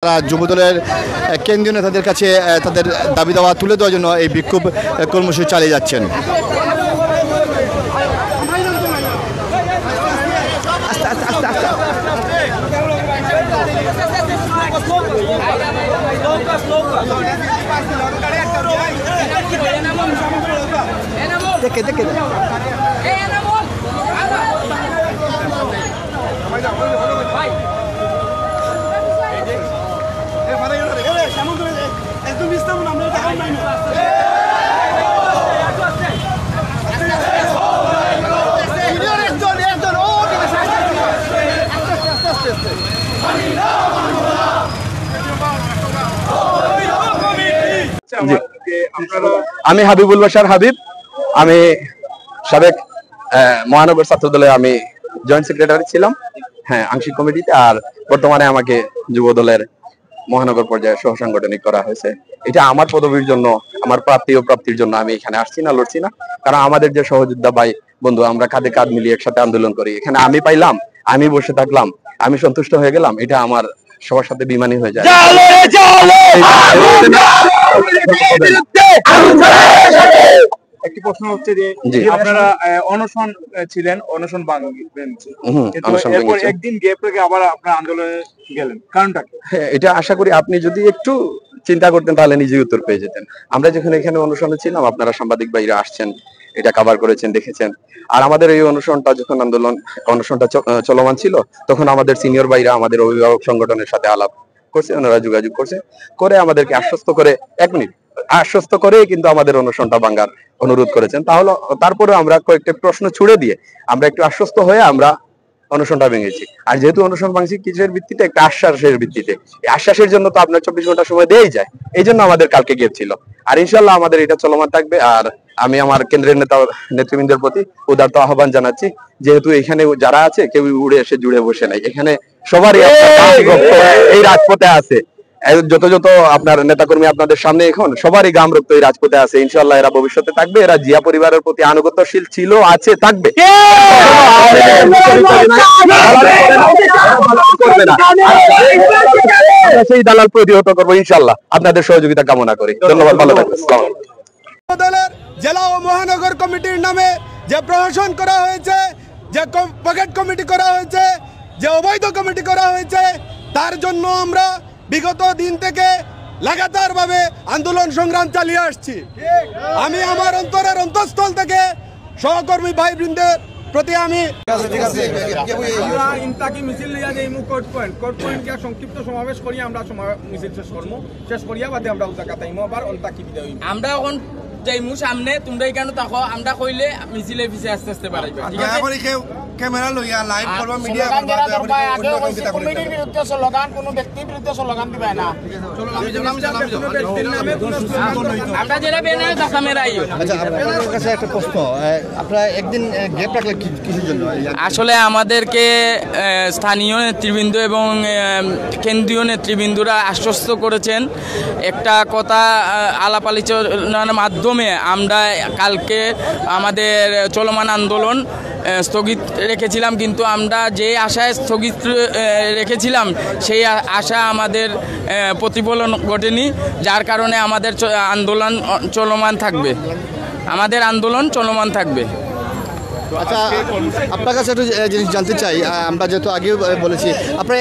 তারা যুবদলের কেন্দ্রীয় নেতাদের কাছে তাদের দাবি দাওয়া তুলে দেওয়ার জন্য এই বিক্ষোভ কর্মসূচি চালিয়ে যাচ্ছেন। দেখে দেখে আমি হাবিবুল বাশার হাবিব, আমি সাবেক মহানগর ছাত্র দলের আমি জয়েন্ট সেক্রেটারি ছিলাম, হ্যাঁ, আংশিক কমিটিতে। আর বর্তমানে আমাকে যুব দলের মহানগর পর্যায়ে সহ সাংগঠনিক করা হয়েছে। এটা আমার পদবীর জন্য, আমার প্রাপ্তি ও প্রাপ্তির জন্য আমি এখানে আসছি না, লড়ছি না। কারণ আমাদের যে সহযোদ্ধা ভাই বন্ধু, আমরা কাঁধে কাঁধ মিলিয়ে একসাথে আন্দোলন করি। এখানে আমি পাইলাম, আমি বসে থাকলাম, আমি সন্তুষ্ট হয়ে গেলাম, এটা আমার সবার সাথে বেইমানি হয়ে যায়। একটি প্রশ্ন হচ্ছে যে আপনারা অনশন ছিলেন, অনশন একদিন গ্যাপ রেখে আবার আপনারা আন্দোলনে গেলেন, কারণটা কি? এটা আশা করি আপনি যদি একটু চিন্তা করতেন তাহলে নিজেই উত্তর পেয়ে যেতেন। আমরা যখন এখানে অনুসরণে ছিলাম, আপনারা সাংবাদিক ভাইরা আসছেন, এটা কভার করেছেন, দেখেছেন। আর আমাদের এই অনুসরণটা যখন অনুসরণটা চলমান ছিল, তখন আমাদের সিনিয়র ভাইরা আমাদের অভিভাবক সংগঠনের সাথে আলাপ করছে, ওনারা যোগাযোগ করছে, করে আমাদেরকে আশ্বস্ত করে, 1 মিনিট আশ্বস্ত করে কিন্তু আমাদের অনুসরণটা ভাঙার অনুরোধ করেছেন। তাহলে তারপরে আমরা কয়েকটা প্রশ্ন ছুড়ে দিয়ে আমরা একটু আশ্বস্ত হয়ে আমরা অনুসরণটা ভেঙেছি। আর যেহেতু অনুসরণ ভাঙছি কিসের ভিত্তিতে? একটা আশ্বাসের ভিত্তিতে। এই আশ্বাসের জন্য তো আপনার 24 ঘন্টা সময় দেওয়াই যায়, এই জন্য আমাদের কালকে গ্যাপ ছিল। আর ইনশাল্লাহ আমাদের এটা চলমান থাকবে। আর আমি আমার কেন্দ্রের নেতৃবৃন্দের প্রতি উদারত আহ্বান জানাচ্ছি, যেহেতু এখানে যারা আছে কেউ উড়ে এসে জুড়ে বসে নাই, এখানে সবারই এই রাজপথে আছে। যত যত আপনার নেতাকর্মী আপনাদের সামনে এখন সবারই গাম রক্ত এই রাজপথে আছে। ইনশাল্লাহ এরা ভবিষ্যতে থাকবে, এরা জিয়া পরিবারের প্রতি আনুগত্যশীল ছিল, আছে, থাকবে। সেই দালাল প্রতিহত করবো ইনশাল্লাহ, আপনাদের সহযোগিতা কামনা করি। ধন্যবাদ, ভালো থাকবেন। জেলা ও মহানগর কমিটির নামে যে প্রশাসন করা হয়েছে, যে পকেট কমিটি করা হয়েছে, যে অবৈধ কমিটি করা হয়েছে, তার জন্য আমরা বিগত দিন থেকে লাগাতার ভাবে আন্দোলন সংগ্রাম চালিয়ে আসছি। আমি আমার অন্তরের অন্তঃস্থল থেকে সহকর্মী ভাই বৃন্দের প্রতি আমি সংক্ষিপ্ত সমাবেশ করি, আমরা মিছিল শেষ করিয়া বাদে আমরা আমরা এখন যাইমু সামনে, তোমরা এখানে থাকো, আমরা কইলে মিছিলে পিছে আস্তে আস্তে বাড়াইবে। ক্যামেরা লইয়া লাইভ করবা, মিডিয়া কমিটির বিরুদ্ধে স্লোগান, কোনো ব্যক্তির বিরুদ্ধে স্লোগান দিবে না। আমরা যেটা বেনে ক্যামেরা আইও। আচ্ছা, আপনাদের কাছে একটা প্রশ্ন, আপনারা একদিন গ্যাপ রাখলে কিসের জন্য? আসলে আমাদেরকে স্থানীয় নেতৃবৃন্দ এবং কেন্দ্রীয় নেতৃবৃন্দরা আশ্বস্ত করেছেন, একটা কথা আলাপ আলোচনার মাধ্যমে আমরা কালকে আমাদের চলমান আন্দোলন স্থগিত রেখেছিলাম। কিন্তু আমরা যে আশায় স্থগিত রেখেছিলাম সেই আশা আমাদের প্রতিফলন ঘটেনি, যার কারণে আমাদের আন্দোলন চলমান থাকবে, আমাদের আন্দোলন চলমান থাকবে। আচ্ছা, আপনার কাছে একটু জিনিস জানতে চাই, আমরা যেহেতু আগেও বলেছি, আপনারা